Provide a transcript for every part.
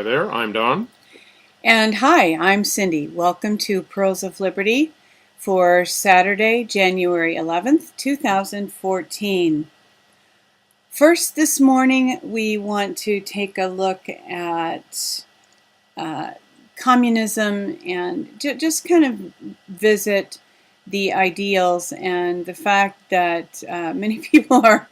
there, I'm Don. And hi, I'm Cindy. Welcome to Pearls of Liberty for Saturday, January 11th, 2014. First, this morning, we want to take a look at communism and just kind of visit the ideals and the fact that many people are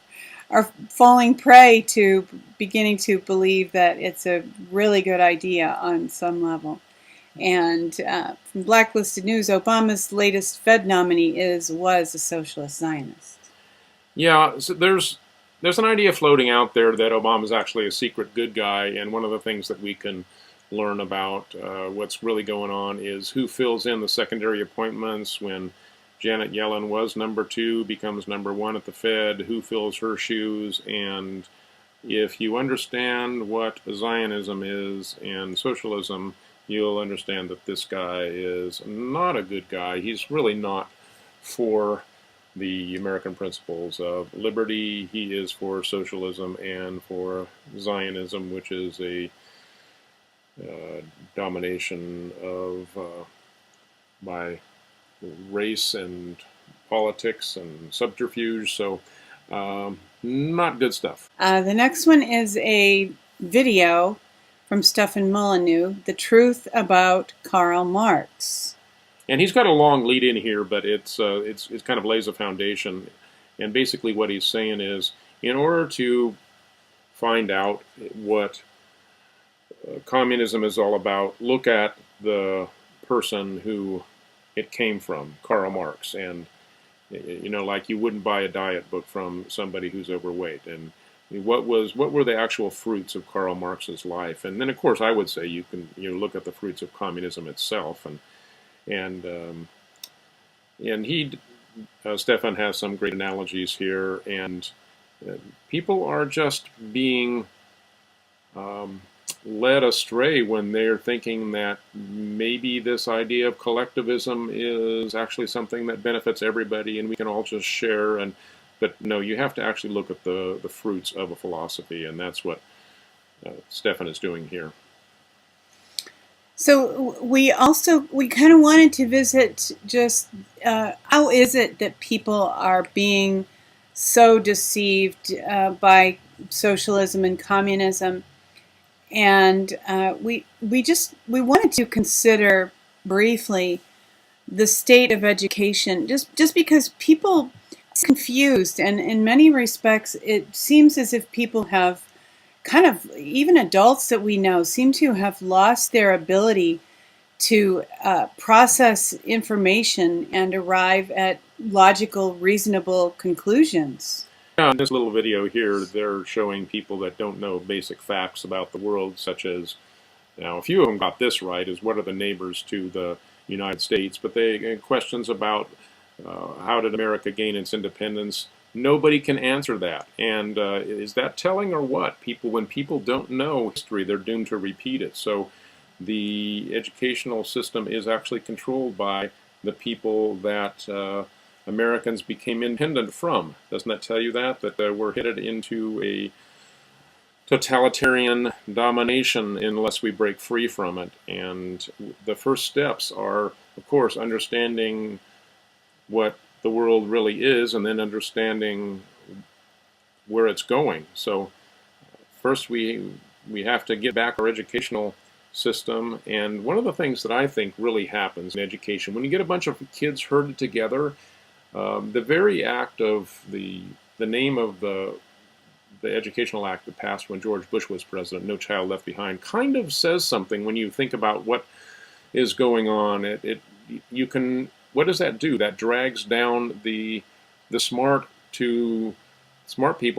falling prey to beginning to believe that it's a really good idea on some level. And from Blacklisted News, Obama's latest Fed nominee was a socialist Zionist. Yeah, so there's an idea floating out there that Obama's actually a secret good guy, and one of the things that we can learn about what's really going on is who fills in the secondary appointments when Janet Yellen was number 2, becomes number 1 at the Fed, who fills her shoes. And if you understand what Zionism is and socialism, you'll understand that this guy is not a good guy. He's really not for the American principles of liberty. He is for socialism and for Zionism, which is a domination of by race and politics and subterfuge. So not good stuff. The next one is a video from Stefan Molyneux, The Truth About Karl Marx. And he's got a long lead in here, but it's kind of lays a foundation. And basically what he's saying is, in order to find out what communism is all about, look at the person who it came from, Karl Marx. And you know, like you wouldn't buy a diet book from somebody who's overweight. And what were the actual fruits of Karl Marx's life? And then, of course, I would say you look at the fruits of communism itself. And Stefan has some great analogies here. And people are just being led astray when they're thinking that maybe this idea of collectivism is actually something that benefits everybody and we can all just share. But no, you have to actually look at the fruits of a philosophy, and that's what Stefan is doing here. So we kind of wanted to visit just how is it that people are being so deceived by socialism and communism. And we wanted to consider briefly the state of education, just because people are confused, and in many respects it seems as if people have kind of, even adults that we know, seem to have lost their ability to process information and arrive at logical, reasonable conclusions. In this little video here, they're showing people that don't know basic facts about the world, such as, now a few of them got this right, is what are the neighbors to the United States, but they questions about how did America gain its independence. Nobody can answer that. And is that telling or what? When people don't know history, they're doomed to repeat it. So the educational system is actually controlled by the people that Americans became independent from. Doesn't that tell you that we're headed into a totalitarian domination unless we break free from it? And the first steps are, of course, understanding what the world really is and then understanding where it's going. So first we have to get back our educational system. And one of the things that I think really happens in education, when you get a bunch of kids herded together, the very act of the name of the Educational Act that passed when George Bush was president, No Child Left Behind, kind of says something when you think about what is going on. What does that do? That drags down the smart people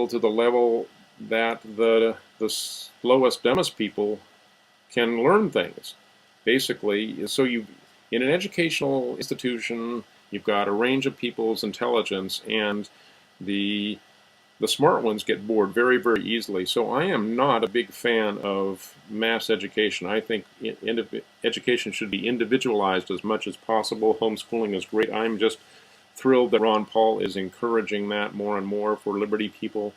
to the level that the slowest, dumbest people can learn things. Basically, so in an educational institution, you've got a range of people's intelligence, and the smart ones get bored very, very easily. So I am not a big fan of mass education. I think education should be individualized as much as possible. Homeschooling is great. I'm just thrilled that Ron Paul is encouraging that more and more for liberty people.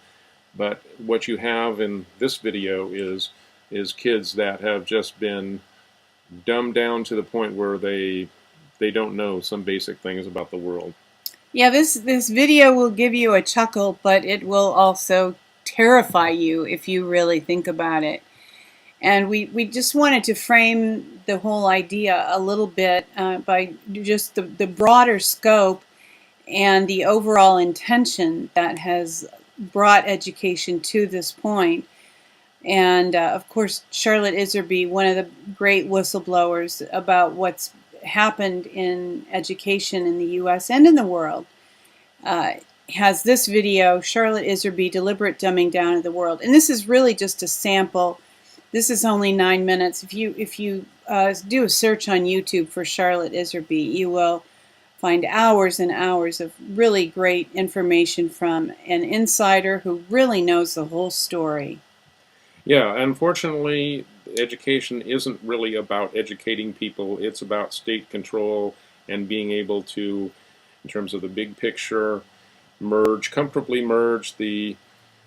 But what you have in this video is is kids that have just been dumbed down to the point where they don't know some basic things about the world. Yeah, this video will give you a chuckle, but it will also terrify you if you really think about it. And we just wanted to frame the whole idea a little bit by just the broader scope and the overall intention that has brought education to this point. And of course, Charlotte Iserbyt, one of the great whistleblowers about what's happened in education in the U.S. and in the world, has this video, Charlotte Iserbyt, Deliberate Dumbing Down of the World. And this is really just a sample. This is only 9 minutes. If you do a search on YouTube for Charlotte Iserbyt, you will find hours and hours of really great information from an insider who really knows the whole story. Yeah, unfortunately, education isn't really about educating people. It's about state control and being able to, in terms of the big picture, comfortably merge the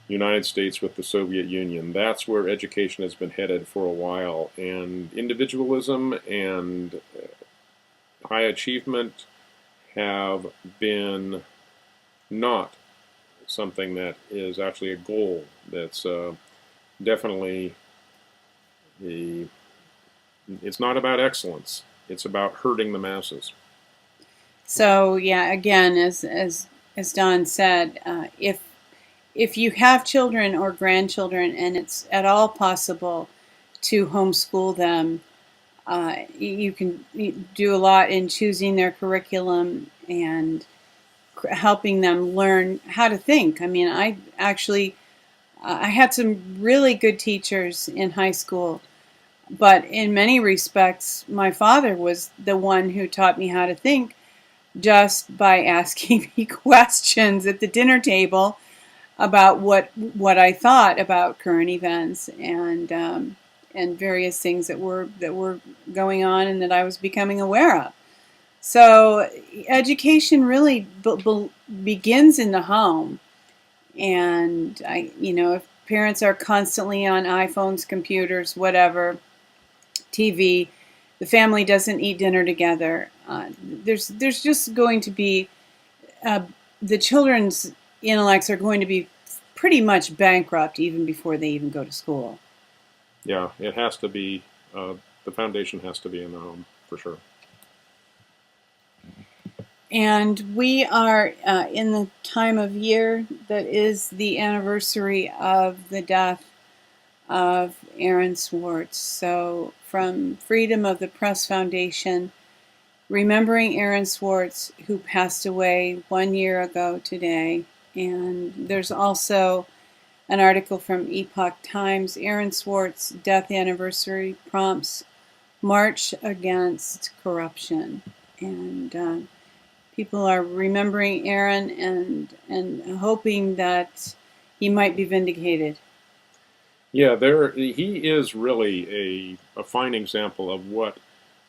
United States with the Soviet Union. That's where education has been headed for a while. And individualism and high achievement have been not something that is actually a goal. That's definitely it's not about excellence. It's about hurting the masses. So yeah, again, as Don said, if you have children or grandchildren and it's at all possible to homeschool them, you can do a lot in choosing their curriculum and helping them learn how to think. I mean, I had some really good teachers in high school, but in many respects, my father was the one who taught me how to think just by asking me questions at the dinner table about what I thought about current events and various things that were going on and that I was becoming aware of. So education really begins in the home, and if parents are constantly on iPhones, computers, whatever, TV, the family doesn't eat dinner together. There's just going to be the children's intellects are going to be pretty much bankrupt even before they even go to school. Yeah, it has to be, the foundation has to be in the home, for sure. And we are in the time of year that is the anniversary of the death of Aaron Swartz. So from Freedom of the Press Foundation, remembering Aaron Swartz, who passed away 1 year ago today. And there's also an article from Epoch Times, Aaron Swartz death anniversary prompts March Against Corruption. And people are remembering Aaron and hoping that he might be vindicated. Yeah, he is really a fine example of what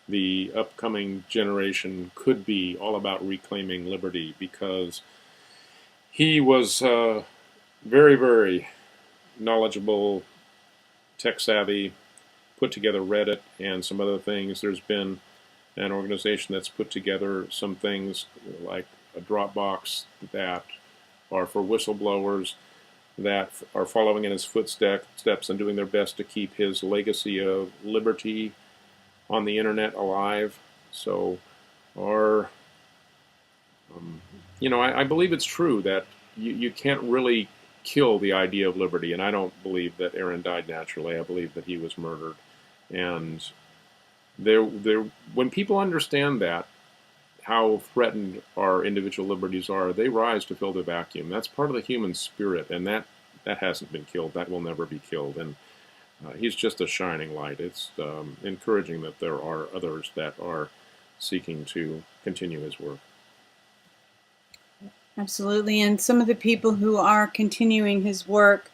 the upcoming generation could be all about reclaiming liberty, because he was very, very knowledgeable, tech-savvy, put together Reddit and some other things. There's been an organization that's put together some things like a Dropbox that are for whistleblowers that are following in his footsteps and doing their best to keep his legacy of liberty on the internet alive. So I believe it's true that you can't really kill the idea of liberty, and I don't believe that Aaron died naturally. I believe that he was murdered. And when people understand that, how threatened our individual liberties are, they rise to fill the vacuum. That's part of the human spirit, and that hasn't been killed. That will never be killed. And he's just a shining light. It's encouraging that there are others that are seeking to continue his work. Absolutely, and some of the people who are continuing his work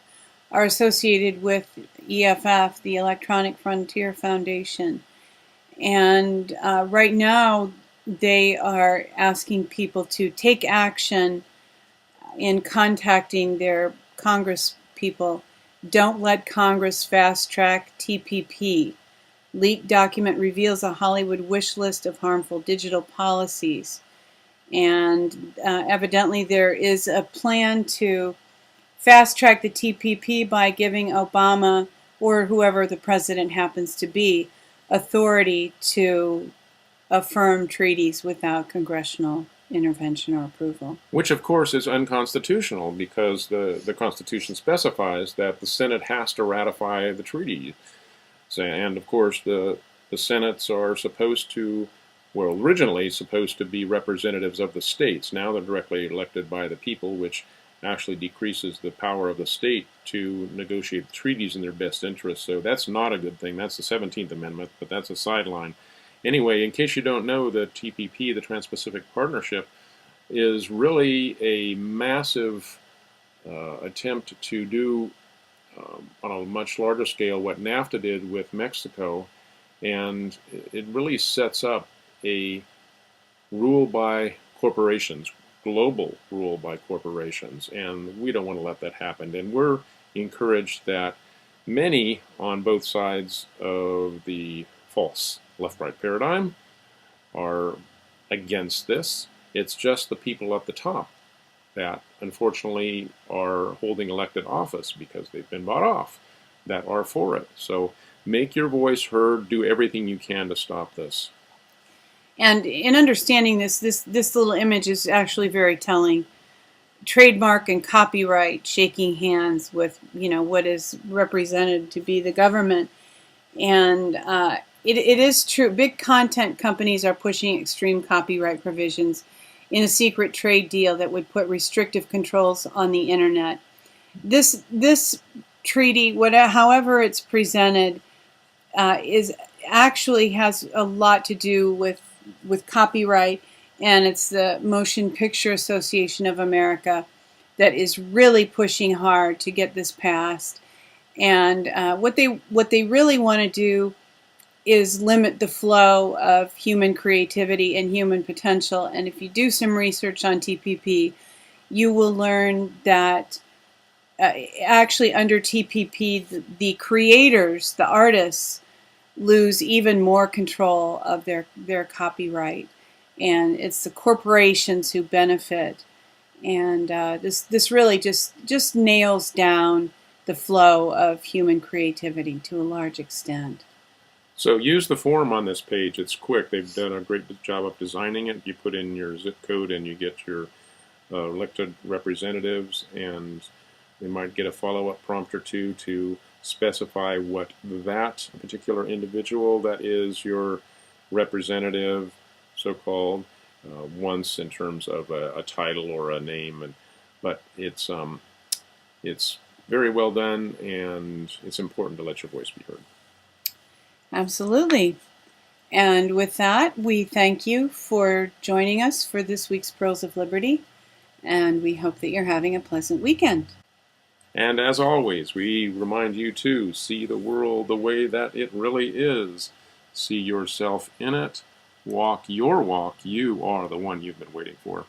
are associated with EFF, the Electronic Frontier Foundation. And right now, they are asking people to take action in contacting their Congress people Don't let Congress fast-track TPP. Leaked document reveals a Hollywood wish list of harmful digital policies. And evidently there is a plan to fast-track the TPP by giving Obama, or whoever the president happens to be, authority to affirm treaties without congressional intervention or approval. Which, of course, is unconstitutional because the Constitution specifies that the Senate has to ratify the treaty. And, of course, the Senates are supposed to, well, originally supposed to be representatives of the states. Now they're directly elected by the people, which actually decreases the power of the state to negotiate treaties in their best interest. So that's not a good thing. That's the 17th Amendment, but that's a sideline. Anyway, in case you don't know, the TPP, the Trans-Pacific Partnership, is really a massive attempt to do on a much larger scale what NAFTA did with Mexico, and it really sets up a rule by corporations, global rule by corporations, and we don't want to let that happen. And we're encouraged that many on both sides of the false left-right paradigm are against this. It's just the people at the top that unfortunately are holding elected office because they've been bought off that are for it. So make your voice heard, do everything you can to stop this. And in understanding this little image is actually very telling. Trademark and copyright shaking hands with, what is represented to be the government. And it is true. Big content companies are pushing extreme copyright provisions in a secret trade deal that would put restrictive controls on the internet. This treaty, however it's presented, is actually has a lot to do with copyright, and it's the Motion Picture Association of America that is really pushing hard to get this passed. And what they really want to do is limit the flow of human creativity and human potential. And if you do some research on TPP, you will learn that actually under TPP, the creators, the artists, lose even more control of their copyright. And it's the corporations who benefit. And this really just nails down the flow of human creativity to a large extent. So use the form on this page. It's quick. They've done a great job of designing it. You put in your zip code and you get your elected representatives, and they might get a follow-up prompt or two to specify what that particular individual that is your representative, so-called, wants in terms of a title or a name. But it's very well done, and it's important to let your voice be heard. Absolutely. And with that, we thank you for joining us for this week's Pearls of Liberty, and we hope that you're having a pleasant weekend. And as always, we remind you to see the world the way that it really is. See yourself in it. Walk your walk. You are the one you've been waiting for.